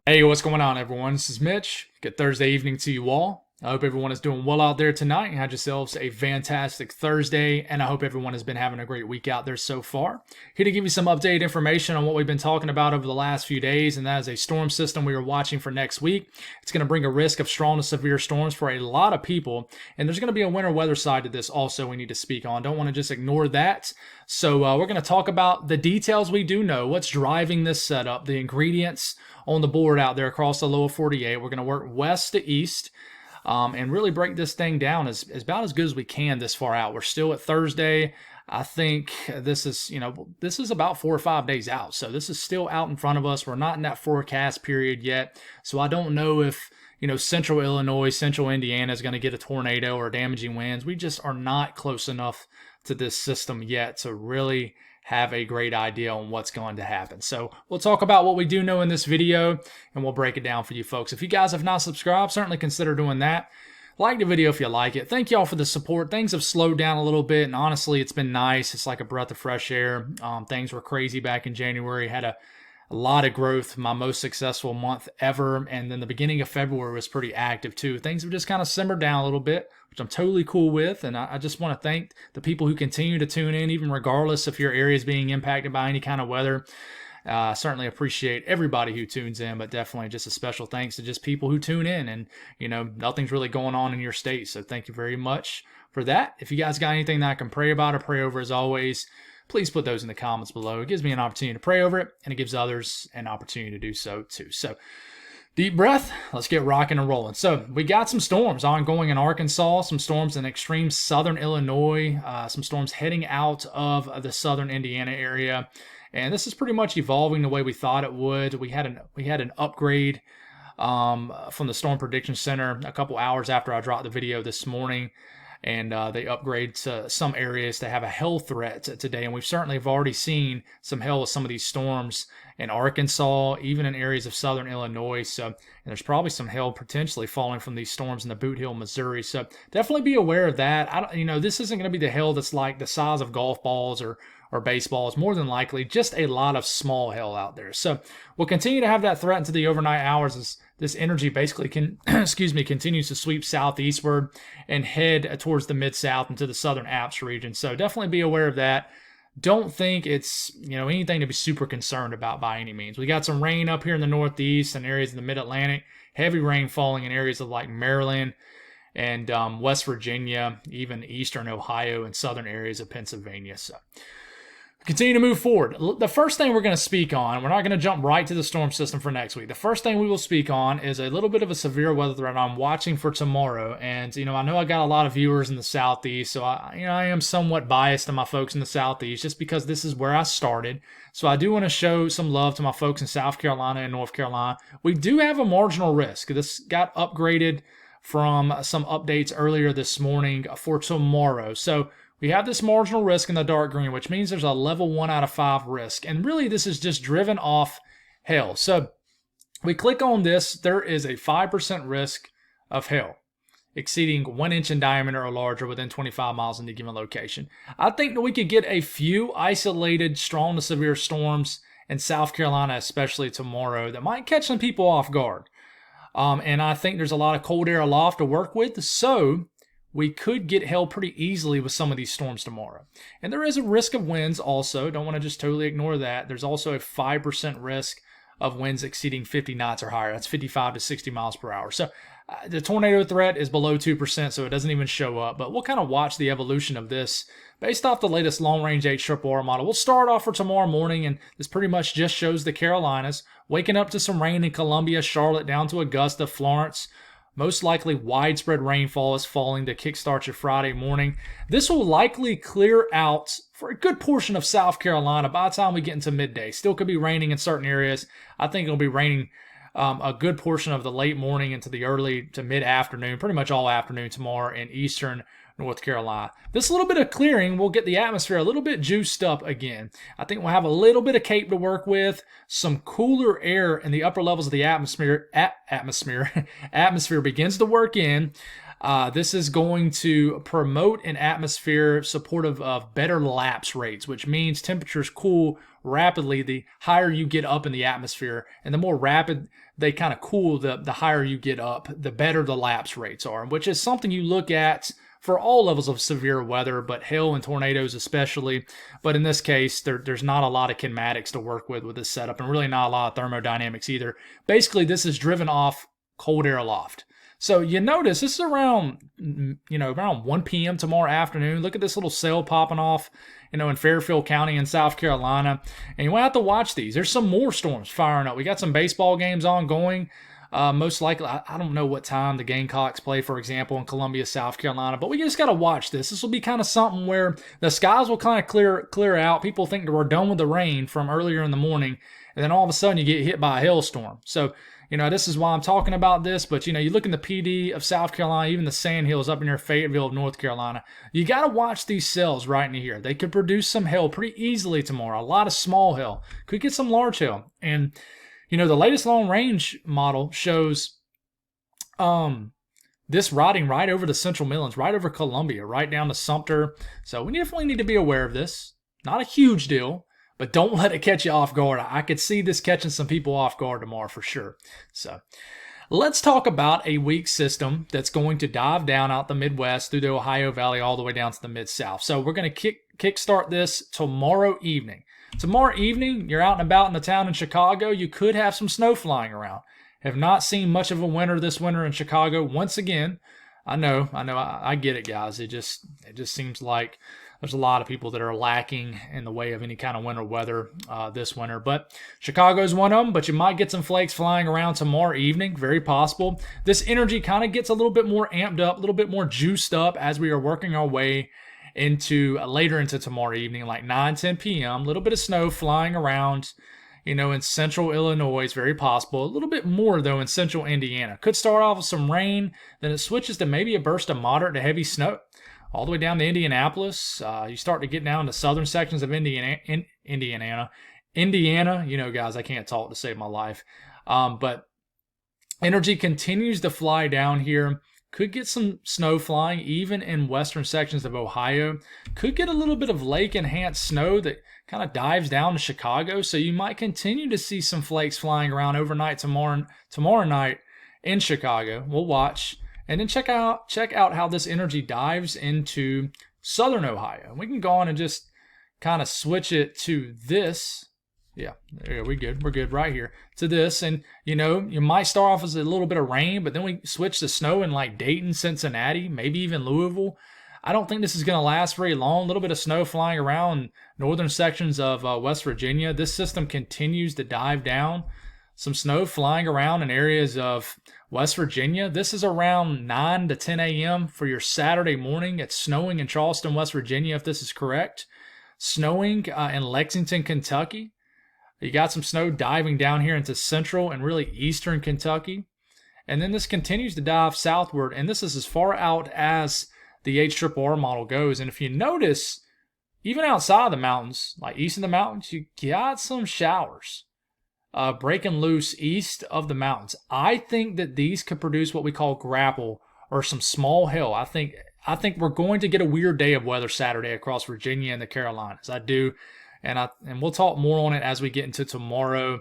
Hey, what's going on, everyone? This is Mitch. Good Thursday evening to you all. I hope everyone is doing well out there tonight and had yourselves a fantastic Thursday, and I hope everyone has been having a great week out there so far. Here to give you some updated information on what we've been talking about over the last few days, and that is a storm system we are watching for next week. It's going to bring a risk of strong to severe storms for a lot of people, and there's going to be a winter weather side to this also we need to speak on. Don't want to just ignore that. So we're going to talk about the details we do know, what's driving this setup, the ingredients on the board out there across the lower 48. We're going to work west to east. And really break this thing down as about as good as we can this far out. We're still at Thursday. I think this is about 4 or 5 days out. So this is still out in front of us. We're not in that forecast period yet. So I don't know if, central Illinois, central Indiana is going to get a tornado or damaging winds. We just are not close enough to this system yet to really have a great idea on what's going to happen. So we'll talk about what we do know in this video, and we'll break it down for you folks. If you guys have not subscribed, certainly consider doing that. Like the video if you like it. Thank y'all for the support. Things have slowed down a little bit, and honestly, it's been nice. It's like a breath of fresh air. Things were crazy back in January. Had a lot of growth, my most successful month ever, and then the beginning of February was pretty active too. Things have just kind of simmered down a little bit, which I'm totally cool with, and I just want to thank the people who continue to tune in, even regardless if your area is being impacted by any kind of weather. Certainly appreciate everybody who tunes in, but definitely just a special thanks to just people who tune in, and nothing's really going on in your state, so thank you very much for that. If you guys got anything that I can pray about or pray over, as always, please put those in the comments below. It gives me an opportunity to pray over it, and it gives others an opportunity to do so too. So deep breath. Let's get rocking and rolling. So we got some storms ongoing in Arkansas, some storms in extreme southern Illinois, some storms heading out of the southern Indiana area. And this is pretty much evolving the way we thought it would. We had an upgrade from the Storm Prediction Center a couple hours after I dropped the video this morning. And they upgrade to some areas to have a hail threat today. And we've certainly have already seen some hail with some of these storms in Arkansas, even in areas of southern Illinois. So, and there's probably some hail potentially falling from these storms in the Boot Hill, Missouri. So definitely be aware of that. This isn't going to be the hail that's like the size of golf balls or baseballs. More than likely, just a lot of small hail out there. So we'll continue to have that threat into the overnight hours as this energy basically continues to sweep southeastward and head towards the mid-south into the southern Alps region. So definitely be aware of that. Don't think it's anything to be super concerned about by any means. We got some rain up here in the northeast and areas in the mid-Atlantic. Heavy rain falling in areas of like Maryland and West Virginia, even eastern Ohio and southern areas of Pennsylvania. So continue to move forward. The first thing we're going to speak on, we're not going to jump right to the storm system for next week. The first thing we will speak on is a little bit of a severe weather threat I'm watching for tomorrow. And, I know I got a lot of viewers in the Southeast, so I am somewhat biased to my folks in the Southeast just because this is where I started. So I do want to show some love to my folks in South Carolina and North Carolina. We do have a marginal risk. This got upgraded from some updates earlier this morning for tomorrow. So we have this marginal risk in the dark green, which means there's a level 1 out of 5 risk. And really, this is just driven off hail. So we click on this. There is a 5% risk of hail exceeding 1 inch in diameter or larger within 25 miles in the given location. I think that we could get a few isolated strong to severe storms in South Carolina, especially tomorrow, that might catch some people off guard. And I think there's a lot of cold air aloft to work with. So we could get hail pretty easily with some of these storms tomorrow. And there is a risk of winds also. Don't want to just totally ignore that. There's also a 5% risk of winds exceeding 50 knots or higher. That's 55 to 60 miles per hour. So the tornado threat is below 2%, so it doesn't even show up. But we'll kind of watch the evolution of this based off the latest long-range HRRR model. We'll start off for tomorrow morning, and this pretty much just shows the Carolinas waking up to some rain in Columbia, Charlotte, down to Augusta, Florence. Most likely widespread rainfall is falling to kickstart your Friday morning. This will likely clear out for a good portion of South Carolina by the time we get into midday. Still could be raining in certain areas. I think it'll be raining a good portion of the late morning into the early to mid-afternoon, pretty much all afternoon tomorrow in eastern North Carolina. This little bit of clearing will get the atmosphere a little bit juiced up again. I think we'll have a little bit of cape to work with, some cooler air in the upper levels of the atmosphere begins to work in. This is going to promote an atmosphere supportive of better lapse rates, which means temperatures cool rapidly the higher you get up in the atmosphere, and the more rapid they kind of cool, the higher you get up, the better the lapse rates are, which is something you look at for all levels of severe weather, but hail and tornadoes especially. But in this case, there's not a lot of kinematics to work with this setup, and really not a lot of thermodynamics either. Basically, this is driven off cold air aloft. So you notice this is around 1 p.m. tomorrow afternoon. Look at this little cell popping off, in Fairfield County in South Carolina. And you won't have to watch these. There's some more storms firing up. We got some baseball games ongoing. Most likely, I don't know what time the Gamecocks play, for example, in Columbia, South Carolina. But we just got to watch this. This will be kind of something where the skies will kind of clear out. People think that we're done with the rain from earlier in the morning. And then all of a sudden you get hit by a hailstorm. So, this is why I'm talking about this, but, you look in the PD of South Carolina, even the Sandhills up in near Fayetteville of North Carolina, you got to watch these cells right in here. They could produce some hail pretty easily tomorrow, a lot of small hail. Could get some large hail. And, the latest long-range model shows this riding right over the Central Midlands, right over Columbia, right down to Sumter. So we definitely need to be aware of this. Not a huge deal. But don't let it catch you off guard. I could see this catching some people off guard tomorrow for sure. So let's talk about a weak system that's going to dive down out the Midwest through the Ohio Valley all the way down to the Mid-South. So we're going to kickstart this tomorrow evening. Tomorrow evening, you're out and about in the town in Chicago. You could have some snow flying around. Have not seen much of a winter this winter in Chicago once again. I know, I get it, guys. It just seems like there's a lot of people that are lacking in the way of any kind of winter weather this winter. But Chicago's one of them, but you might get some flakes flying around tomorrow evening. Very possible. This energy kind of gets a little bit more amped up, a little bit more juiced up as we are working our way into later into tomorrow evening, like 9-10 p.m. A little bit of snow flying around, in central Illinois. It's very possible. A little bit more, though, in central Indiana. Could start off with some rain, then it switches to maybe a burst of moderate to heavy snow. All the way down to Indianapolis. You start to get down to southern sections of Indiana. Guys, I can't talk to save my life. But energy continues to fly down here. Could get some snow flying even in western sections of Ohio. Could get a little bit of lake-enhanced snow that kind of dives down to Chicago. So you might continue to see some flakes flying around overnight tomorrow night in Chicago. We'll watch. And then check out how this energy dives into southern Ohio. We can go on and just kind of switch it to this. Yeah, we're good. We're good right here to this. And, you might start off as a little bit of rain, but then we switch to snow in like Dayton, Cincinnati, maybe even Louisville. I don't think this is going to last very long. A little bit of snow flying around northern sections of West Virginia. This system continues to dive down. Some snow flying around in areas of West Virginia. This is around 9 to 10 a.m. for your Saturday morning. It's snowing in Charleston, West Virginia, if this is correct. Snowing in Lexington, Kentucky. You got some snow diving down here into central and really eastern Kentucky. And then this continues to dive southward, and this is as far out as the HRRR model goes. And if you notice, even outside the mountains, like east of the mountains, you got some showers. Breaking loose east of the mountains. I think that these could produce what we call grapple or some small hail. I think we're going to get a weird day of weather Saturday across Virginia and the Carolinas. I do, and we'll talk more on it as we get into tomorrow,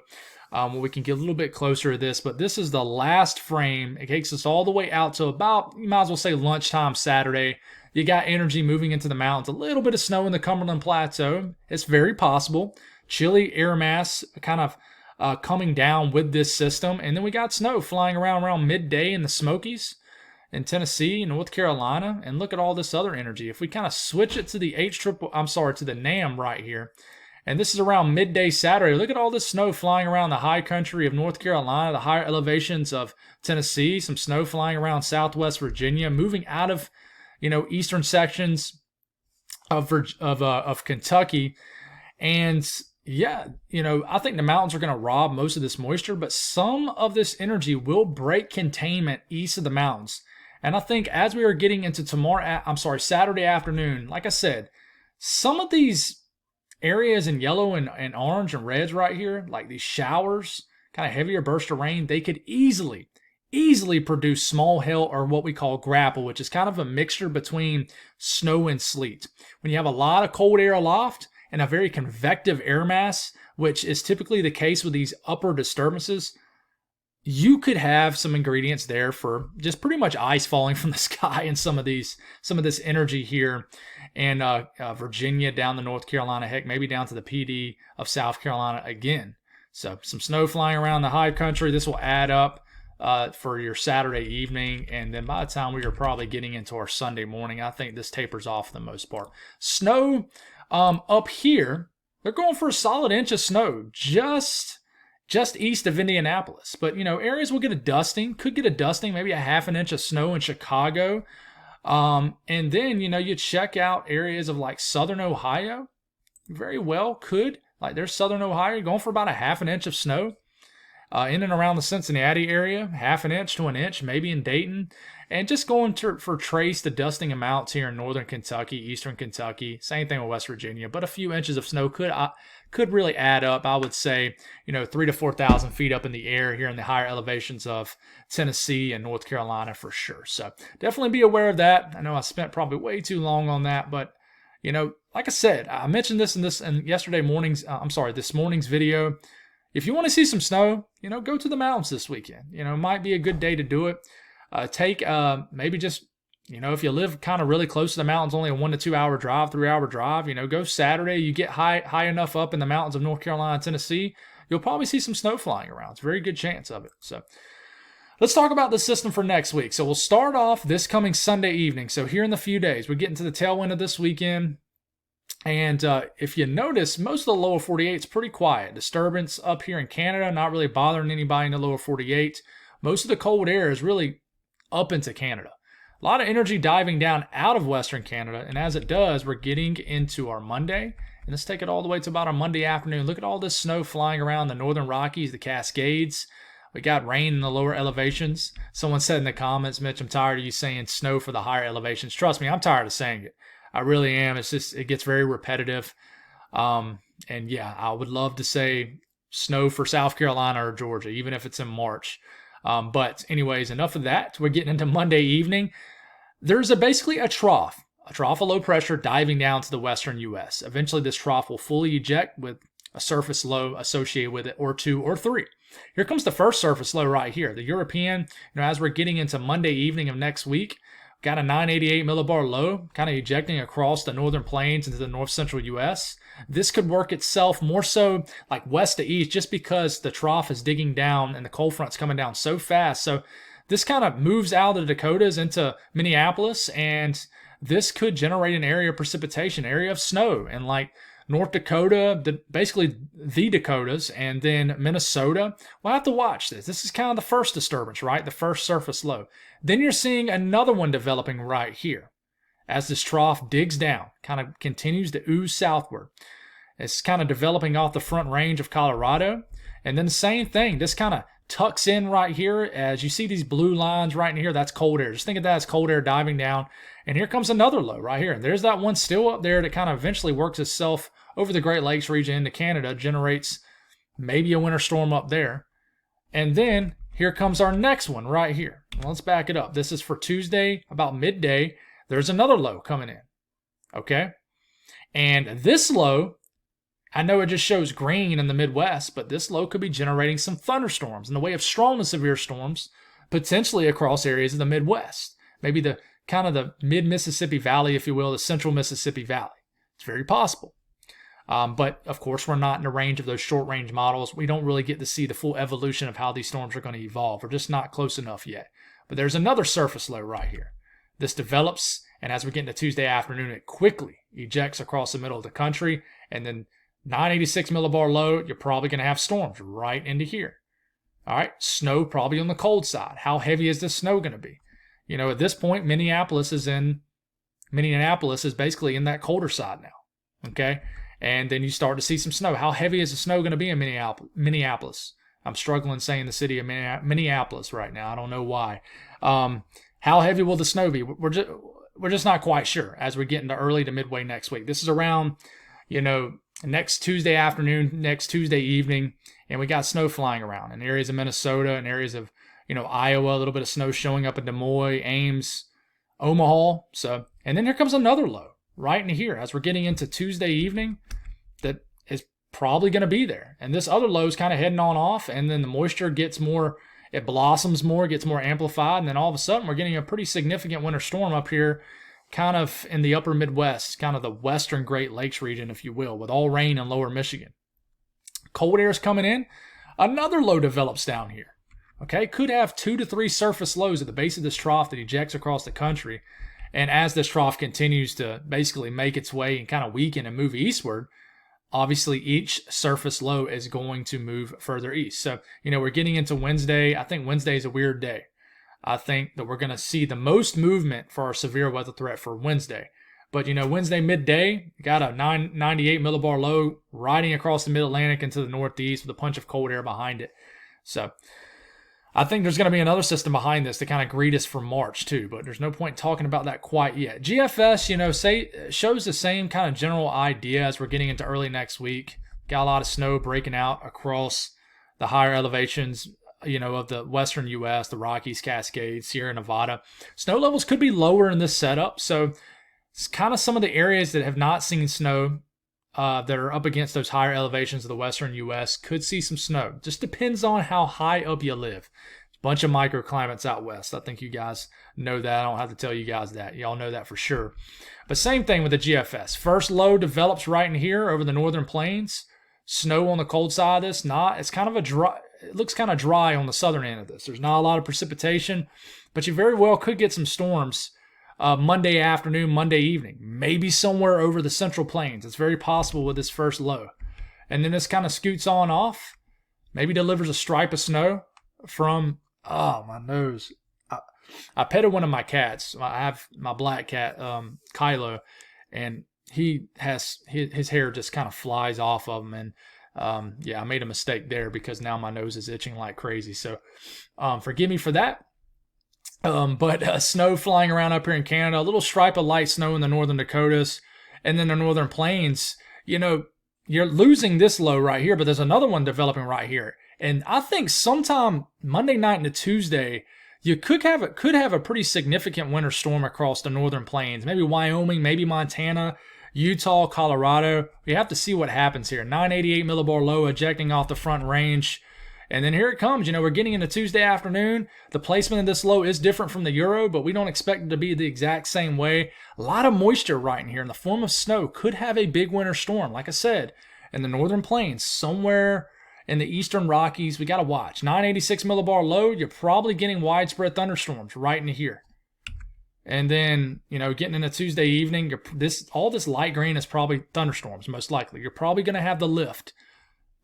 where we can get a little bit closer to this. But this is the last frame. It takes us all the way out to about, you might as well say, lunchtime Saturday. You got energy moving into the mountains. A little bit of snow in the Cumberland Plateau. It's very possible. Chilly air mass kind of coming down with this system. And then we got snow flying around midday in the Smokies in Tennessee and North Carolina. And look at all this other energy. If we kind of switch it to the to the NAM right here, and this is around midday Saturday, look at all this snow flying around the high country of North Carolina, the higher elevations of Tennessee, some snow flying around southwest Virginia, moving out of, eastern sections of Kentucky. And yeah, I think the mountains are going to rob most of this moisture, but some of this energy will break containment east of the mountains. And I think as we are getting into Saturday afternoon, like I said, some of these areas in yellow and orange and reds right here, like these showers, kind of heavier burst of rain, they could easily produce small hail or what we call grapple, which is kind of a mixture between snow and sleet. When you have a lot of cold air aloft, and a very convective air mass, which is typically the case with these upper disturbances, you could have some ingredients there for just pretty much ice falling from the sky and some of this energy here in Virginia, down to North Carolina, heck, maybe down to the PD of South Carolina again. So some snow flying around the high country. This will add up for your Saturday evening, and then by the time we are probably getting into our Sunday morning, I think this tapers off for the most part. Snow up here, they're going for a solid inch of snow just east of Indianapolis. But, areas will get a dusting, could get a dusting, maybe a half an inch of snow in Chicago. And then, you check out areas of like southern Ohio. Very well could. Like there's southern Ohio going for about a half an inch of snow. In and around the Cincinnati area, half an inch to an inch, maybe in Dayton. And just going for trace the dusting amounts here in northern Kentucky, eastern Kentucky. Same thing with West Virginia. But a few inches of snow could really add up. I would say, 3,000 to 4,000 feet up in the air here in the higher elevations of Tennessee and North Carolina for sure. So definitely be aware of that. I know I spent probably way too long on that, but like I said, I mentioned this in this morning's video. If you want to see some snow, go to the mountains this weekend. It might be a good day to do it. Take maybe just, if you live kind of really close to the mountains, only a 1 to 2 hour drive, 3 hour drive, go Saturday. You get high enough up in the mountains of North Carolina and Tennessee, you'll probably see some snow flying around. It's a very good chance of it. So let's talk about the system for next week. So we'll start off this coming Sunday evening. So here in the few days, we're getting to the tail end of this weekend. And if you notice, most of the lower 48 is pretty quiet. Disturbance up here in Canada, not really bothering anybody in the lower 48. Most of the cold air is really up into Canada. A lot of energy diving down out of Western Canada. And as it does, we're getting into our Monday. And let's take it all the way to about our Monday afternoon. Look at all this snow flying around the northern Rockies, the Cascades. We got rain in the lower elevations. Someone said in the comments, Mitch, I'm tired of you saying snow for the higher elevations. Trust me, I'm tired of saying it. I really am. It's just, it gets very repetitive. And yeah, I would love to say snow for South Carolina or Georgia, even if it's in March. But anyways, enough of that. We're getting into Monday evening. There's basically a trough of low pressure diving down to the western U.S. Eventually, this trough will fully eject with a surface low associated with it, or 2 or 3. Here comes the first surface low right here. The European, as we're getting into Monday evening of next week, got a 988 millibar low, kind of ejecting across the northern plains into the north central U.S. This could work itself more so like west to east, just because the trough is digging down and the cold front's coming down so fast. So this kind of moves out of the Dakotas into Minneapolis, and this could generate an area of precipitation, area of snow, and like North Dakota, basically the Dakotas, and then Minnesota. We'll have to watch this. This is kind of the first disturbance, right? The first surface low. Then you're seeing another one developing right here as this trough digs down, kind of continues to ooze southward. It's kind of developing off the front range of Colorado. And then the same thing, this kind of tucks in right here. As you see these blue lines right in here, that's cold air. Just think of that as cold air diving down. And here comes another low right here. And there's that one still up there that kind of eventually works itself over the Great Lakes region into Canada, generates maybe a winter storm up there. And then here comes our next one right here. Well, let's back it up. This is for Tuesday, about midday. There's another low coming in. Okay? And this low, I know it just shows green in the Midwest, but this low could be generating some thunderstorms in the way of strong to severe storms, potentially across areas of the Midwest. Maybe the kind of the mid-Mississippi Valley, if you will, the central Mississippi Valley. It's very possible. But of course, we're not in the range of those short-range models. We don't really get to see the full evolution of how these storms are going to evolve. We're just not close enough yet. But there's another surface low right here. This develops, and as we get into Tuesday afternoon, it quickly ejects across the middle of the country. And then 986 millibar low, you're probably going to have storms right into here. All right, snow probably on the cold side. How heavy is this snow going to be? At this point, Minneapolis is basically in that colder side now. Okay. And then you start to see some snow. How heavy is the snow going to be in Minneapolis? I'm struggling saying the city of Minneapolis right now. I don't know why. How heavy will the snow be? We're just not quite sure as we get into early to midway next week. This is around, next Tuesday afternoon, next Tuesday evening, and we got snow flying around in areas of Minnesota and areas of, Iowa, a little bit of snow showing up in Des Moines, Ames, Omaha. So, and then here comes another low right in here as we're getting into Tuesday evening. that is probably going to be there. And this other low is kind of heading on off, and then the moisture gets more, it blossoms more, gets more amplified, and then all of a sudden we're getting a pretty significant winter storm up here, kind of in the upper Midwest, kind of the western Great Lakes region, if you will, with all rain in lower Michigan. Cold air is coming in. Another low develops down here. Okay, could have 2 to 3 surface lows at the base of this trough that ejects across the country. And as this trough continues to basically make its way and kind of weaken and move eastward, obviously each surface low is going to move further east. So, we're getting into Wednesday. I think Wednesday is a weird day. I think that we're going to see the most movement for our severe weather threat for Wednesday. But, Wednesday midday, got a 998 millibar low riding across the mid-Atlantic into the northeast with a punch of cold air behind it. So I think there's going to be another system behind this to kind of greet us for March too, but there's no point talking about that quite yet. GFS, shows the same kind of general idea as we're getting into early next week. Got a lot of snow breaking out across the higher elevations, of the western U.S., the Rockies, Cascades, Sierra Nevada. Snow levels could be lower in this setup, so it's kind of some of the areas that have not seen snow that are up against those higher elevations of the western U.S. could see some snow. Just depends on how high up you live. It's a bunch of microclimates out west. I think you guys know that. I don't have to tell you guys that. Y'all know that for sure. But same thing with the GFS. First low develops right in here over the northern plains. Snow on the cold side of this. It's kind of a dry. It looks kind of dry on the southern end of this. There's not a lot of precipitation, but you very well could get some storms Monday afternoon, Monday evening, maybe somewhere over the central plains. It's very possible with this first low. And then this kind of scoots on off, maybe delivers a stripe of snow from, my nose. I petted one of my cats. I have my black cat, Kylo, and he has, his hair just kind of flies off of him. And I made a mistake there because now my nose is itching like crazy. So forgive me for that. But snow flying around up here in Canada, a little stripe of light snow in the northern Dakotas, and then the northern plains. You're losing this low right here, but there's another one developing right here. And I think sometime Monday night into Tuesday, you could have a pretty significant winter storm across the northern plains. Maybe Wyoming, maybe Montana, Utah, Colorado. We have to see what happens here. 988 millibar low ejecting off the front range. And then here it comes. We're getting into Tuesday afternoon. The placement of this low is different from the Euro, but we don't expect it to be the exact same way. A lot of moisture right in here in the form of snow. Could have a big winter storm. Like I said, in the northern plains, somewhere in the eastern Rockies, we got to watch. 986 millibar low, you're probably getting widespread thunderstorms right into here. And then, getting into Tuesday evening, all this light green is probably thunderstorms, most likely. You're probably going to have the lift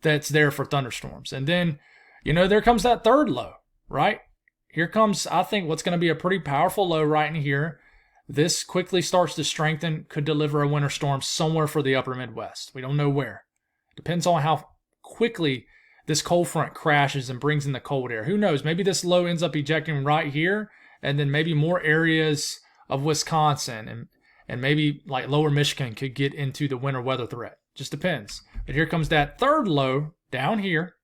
that's there for thunderstorms. And then, there comes that third low, right? Here comes, I think, what's going to be a pretty powerful low right in here. This quickly starts to strengthen, could deliver a winter storm somewhere for the upper Midwest. We don't know where. Depends on how quickly this cold front crashes and brings in the cold air. Who knows? Maybe this low ends up ejecting right here, and then maybe more areas of Wisconsin and maybe like lower Michigan could get into the winter weather threat. Just depends. But here comes that third low down here.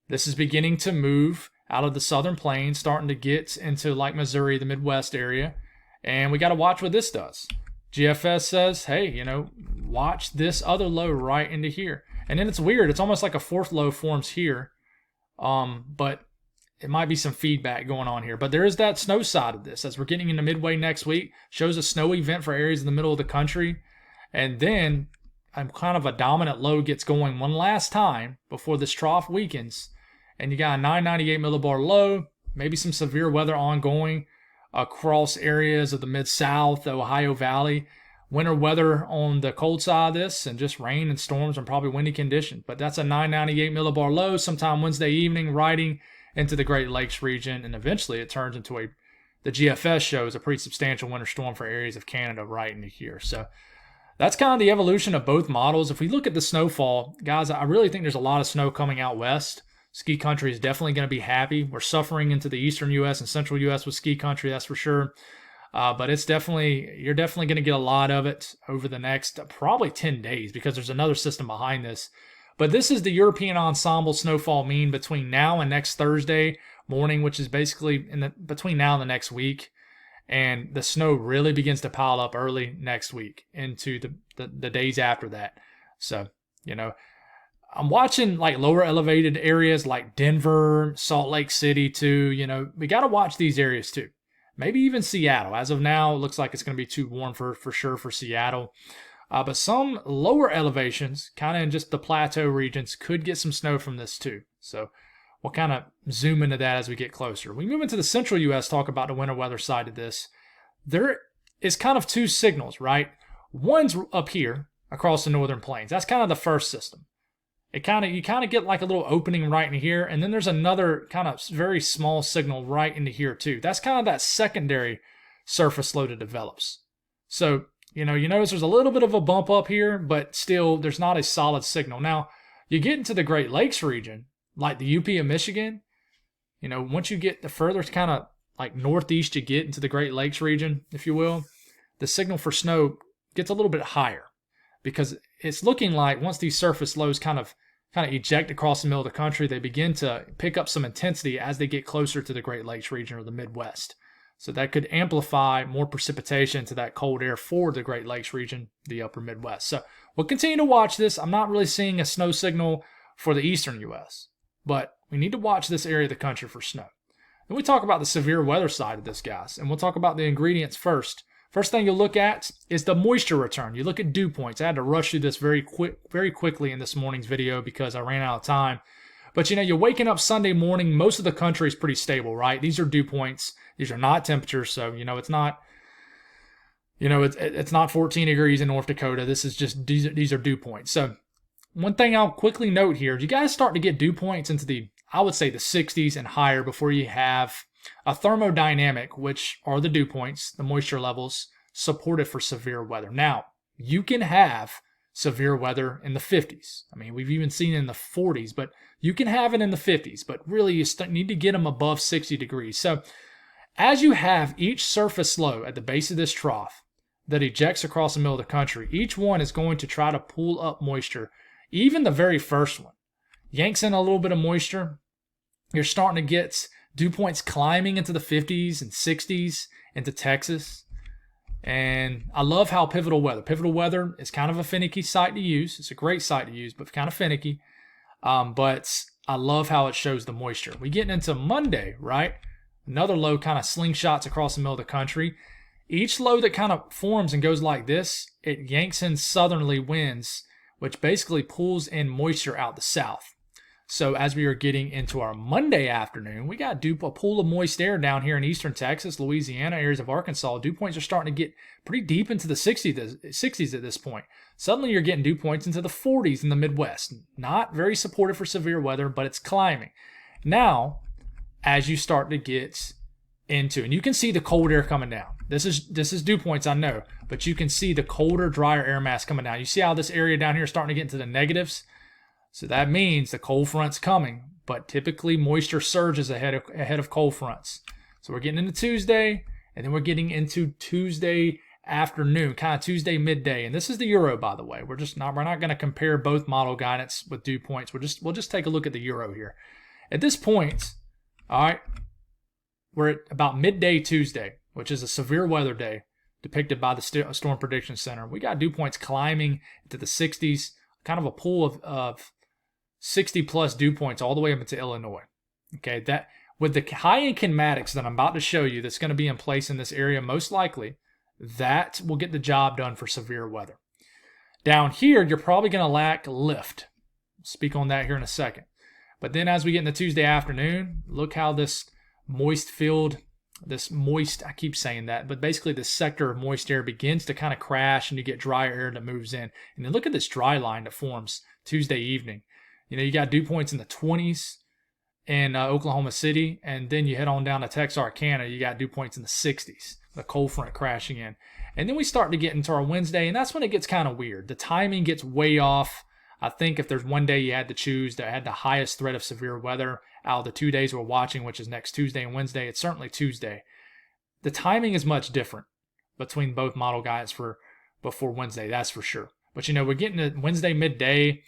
This is beginning to move out of the southern plains, starting to get into like Missouri, the Midwest area. And we got to watch what this does. GFS says, hey, watch this other low right into here. And then it's weird. It's almost like a fourth low forms here. But it might be some feedback going on here. But there is that snow side of this. As we're getting into midway next week, shows a snow event for areas in the middle of the country. And then kind of a dominant low gets going one last time before this trough weakens. And you got a 998 millibar low, maybe some severe weather ongoing across areas of the Mid-South, the Ohio Valley. Winter weather on the cold side of this, and just rain and storms and probably windy conditions. But that's a 998 millibar low sometime Wednesday evening, riding into the Great Lakes region. And eventually it turns into the GFS shows a pretty substantial winter storm for areas of Canada right into here. So that's kind of the evolution of both models. If we look at the snowfall, guys, I really think there's a lot of snow coming out west. Ski country is definitely going to be happy. We're suffering into the eastern U.S. and central U.S. with ski country, that's for sure. But you're definitely going to get a lot of it over the next probably 10 days because there's another system behind this. But this is the European ensemble snowfall mean between now and next Thursday morning, which is basically between now and the next week. And the snow really begins to pile up early next week into the days after that. So, I'm watching like lower elevated areas like Denver, Salt Lake City too. We got to watch these areas too. Maybe even Seattle. As of now, it looks like it's going to be too warm for sure for Seattle. But some lower elevations, kind of in just the plateau regions, could get some snow from this too. So we'll kind of zoom into that as we get closer. We move into the central U.S., talk about the winter weather side of this. There is kind of two signals, right? One's up here across the northern plains. That's kind of the first system. You kind of get like a little opening right in here, and then there's another kind of very small signal right into here too. That's kind of that secondary surface low that develops. So, you notice there's a little bit of a bump up here, but still there's not a solid signal. Now, you get into the Great Lakes region, like the UP of Michigan, once you get the further kind of like northeast you get into the Great Lakes region, if you will, the signal for snow gets a little bit higher because it's looking like once these surface lows kind of eject across the middle of the country, they begin to pick up some intensity as they get closer to the Great Lakes region or the Midwest. So that could amplify more precipitation to that cold air for the Great Lakes region, the upper Midwest. So we'll continue to watch this. I'm not really seeing a snow signal for the eastern U.S., but we need to watch this area of the country for snow. Then we talk about the severe weather side of this, guys, and we'll talk about the ingredients first. First thing you'll look at is the moisture return. You look at dew points. I had to rush through this very quickly in this morning's video because I ran out of time. But you're waking up Sunday morning. Most of the country is pretty stable, right? These are dew points. These are not temperatures, so it's not. It's not 14 degrees in North Dakota. This is just these are dew points. So one thing I'll quickly note here: you guys start to get dew points into I would say the 60s and higher before you have a thermodynamic, which are the dew points, the moisture levels supported for severe weather. Now, you can have severe weather in the 50s. I mean, we've even seen it in the 40s, but you can have it in the 50s, but really you need to get them above 60 degrees. So as you have each surface low at the base of this trough that ejects across the middle of the country, each one is going to try to pull up moisture. Even the very first one yanks in a little bit of moisture. You're starting to get dew points climbing into the 50s and 60s into Texas. And I love how Pivotal Weather is kind of a finicky site to use. It's a great site to use, but kind of finicky. But I love how it shows the moisture. We getting into Monday, right? Another low kind of slingshots across the middle of the country. Each low that kind of forms and goes like this, it yanks in southerly winds, which basically pulls in moisture out the south. So as we are getting into our Monday afternoon, we got a pool of moist air down here in eastern Texas, Louisiana, areas of Arkansas. Dew points are starting to get pretty deep into the 60s at this point. Suddenly you're getting dew points into the 40s in the Midwest. Not very supportive for severe weather, but it's climbing. Now, as you start to get into, and you can see the cold air coming down. This is dew points, I know, but you can see the colder, drier air mass coming down. You see how this area down here is starting to get into the negatives? So that means the cold front's coming, but typically moisture surges ahead of cold fronts. So we're getting into Tuesday, and then we're getting into Tuesday afternoon, kind of Tuesday midday. And this is the Euro, by the way. We're not going to compare both model guidance with dew points. We'll just take a look at the Euro here. At this point, all right, we're at about midday Tuesday, which is a severe weather day depicted by the Storm Prediction Center. We got dew points climbing into the 60s, kind of a pool of 60 plus dew points all the way up into Illinois. Okay, that with the high kinematics that I'm about to show you that's going to be in place in this area, most likely, that will get the job done for severe weather. Down here, you're probably going to lack lift. I'll speak on that here in a second. But then as we get into Tuesday afternoon, look how this I keep saying that, but basically this sector of moist air begins to kind of crash and you get drier air that moves in. And then look at this dry line that forms Tuesday evening. You got dew points in the 20s in Oklahoma City, and then you head on down to Texarkana, you got dew points in the 60s, the cold front crashing in. And then we start to get into our Wednesday, and that's when it gets kind of weird. The timing gets way off. I think if there's one day you had to choose that had the highest threat of severe weather out of the 2 days we're watching, which is next Tuesday and Wednesday, it's certainly Tuesday. The timing is much different between both model guides before Wednesday, that's for sure. But we're getting to Wednesday midday.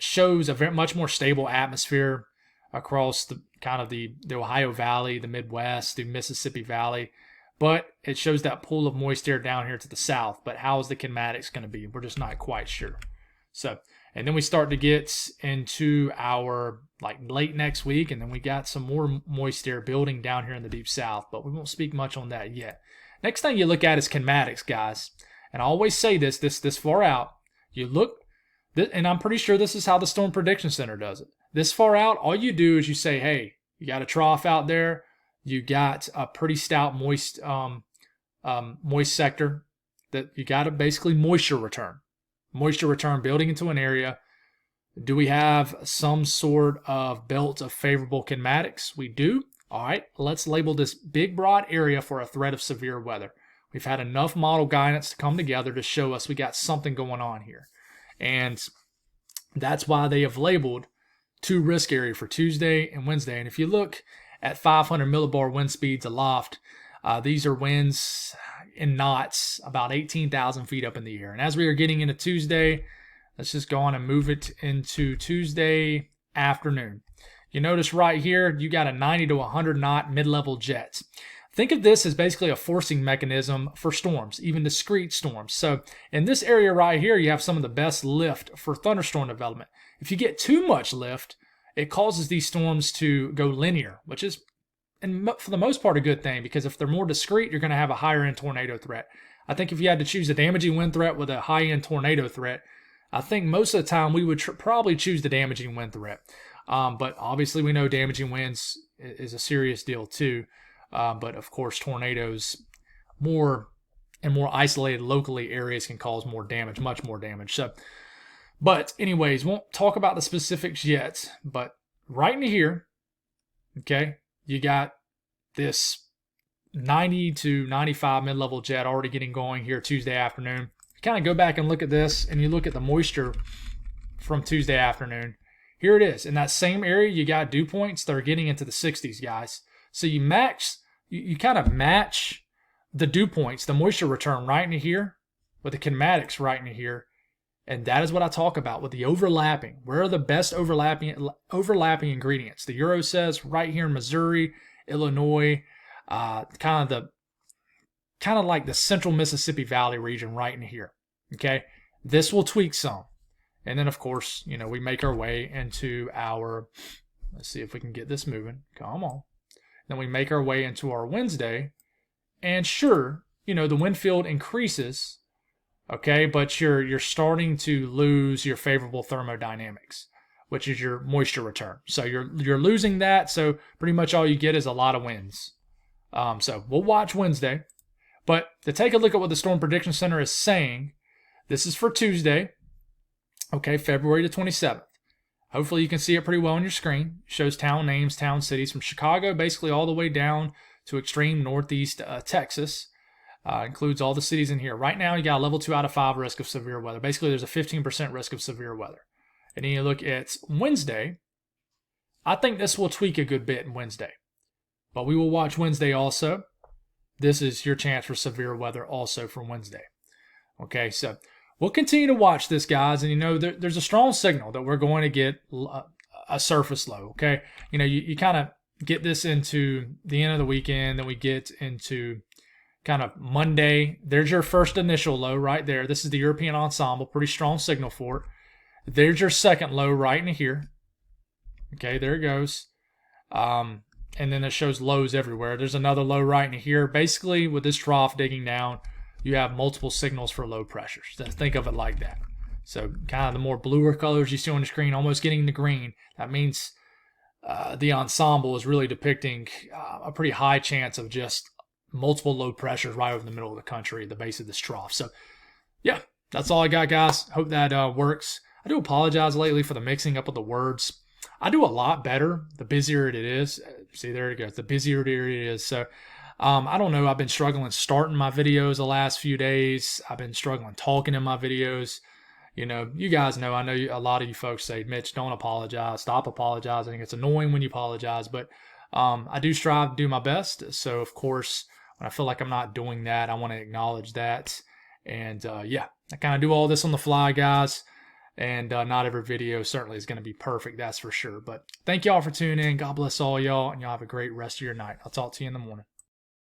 Shows a much more stable atmosphere across the Ohio Valley, the Midwest, the Mississippi Valley. but it shows that pool of moist air down here to the south. But how is the kinematics going to be? We're just not quite sure. So, and then we start to get into our like late next week, and then we got some more moist air building down here in the deep south, but we won't speak much on that yet. Next thing you look at is kinematics, guys. And I always say this far out. You look, and I'm pretty sure this is how the Storm Prediction Center does it. This far out, all you do is you say, hey, you got a trough out there. You got a pretty stout moist sector that you got to basically moisture return. Moisture return building into an area. Do we have some sort of belt of favorable kinematics? We do. All right, let's label this big, broad area for a threat of severe weather. We've had enough model guidance to come together to show us we got something going on here. And that's why they have labeled 2 risk area for Tuesday and Wednesday. And if you look at 500 millibar wind speeds aloft, these are winds in knots about 18,000 feet up in the air. And as we are getting into Tuesday, let's just go on and move it into Tuesday afternoon. You notice right here, you got a 90 to 100 knot mid-level jet. Think of this as basically a forcing mechanism for storms, even discrete storms. So in this area right here, you have some of the best lift for thunderstorm development. If you get too much lift, it causes these storms to go linear, which is, and for the most part, a good thing, because if they're more discrete, you're going to have a higher end tornado threat. I think if you had to choose a damaging wind threat with a high end tornado threat, I think most of the time we would probably choose the damaging wind threat. But obviously we know damaging winds is a serious deal too. But of course, tornadoes, more isolated locally areas can cause more damage, much more damage. So, but anyways, won't talk about the specifics yet. But right in here, okay, you got this 90 to 95 mid-level jet already getting going here Tuesday afternoon. You kind of go back and look at this, and you look at the moisture from Tuesday afternoon. Here it is. In that same area, you got dew points that are getting into the 60s, guys. So you kind of match the dew points, the moisture return right into here with the kinematics right into here. And that is what I talk about with the overlapping. Where are the best overlapping ingredients? The Euro says right here in Missouri, Illinois, kind of like the central Mississippi Valley region right in here. Okay, this will tweak some. And then, of course, we make our way into our, let's see if we can get this moving. Come on. Then we make our way into our Wednesday. And sure, the wind field increases, okay, but you're starting to lose your favorable thermodynamics, which is your moisture return. So you're losing that. So pretty much all you get is a lot of winds. So we'll watch Wednesday. But to take a look at what the Storm Prediction Center is saying, this is for Tuesday. Okay, February the 27th. Hopefully you can see it pretty well on your screen. It shows town names, town cities from Chicago basically all the way down to extreme northeast Texas. Includes all the cities in here. Right now you got a level 2 out of 5 risk of severe weather. Basically there's a 15% risk of severe weather. And then you look at Wednesday. I think this will tweak a good bit in Wednesday. But we will watch Wednesday also. This is your chance for severe weather also for Wednesday. Okay, so we'll continue to watch this, guys, and there's a strong signal that we're going to get a surface low, okay? You kind of get this into the end of the weekend, then we get into kind of Monday. There's your first initial low right there. This is the European Ensemble, pretty strong signal for it. There's your second low right in here. Okay, there it goes. And then it shows lows everywhere. There's another low right in here. Basically, with this trough digging down, you have multiple signals for low pressures. So think of it like that. So kind of the more bluer colors you see on the screen, almost getting the green, that means the ensemble is really depicting a pretty high chance of just multiple low pressures right over the middle of the country at the base of this trough. So yeah, that's all I got, guys. Hope that works. I do apologize lately for the mixing up of the words. I do a lot better the busier it is. See, there it goes. The busier it is. So I don't know. I've been struggling starting my videos the last few days. I've been struggling talking in my videos. You guys know, I know a lot of you folks say, Mitch, don't apologize. Stop apologizing. It's annoying when you apologize. But I do strive to do my best. So, of course, when I feel like I'm not doing that, I want to acknowledge that. And, yeah, I kind of do all this on the fly, guys. And not every video certainly is going to be perfect, that's for sure. But thank y'all for tuning in. God bless all y'all, and y'all have a great rest of your night. I'll talk to you in the morning.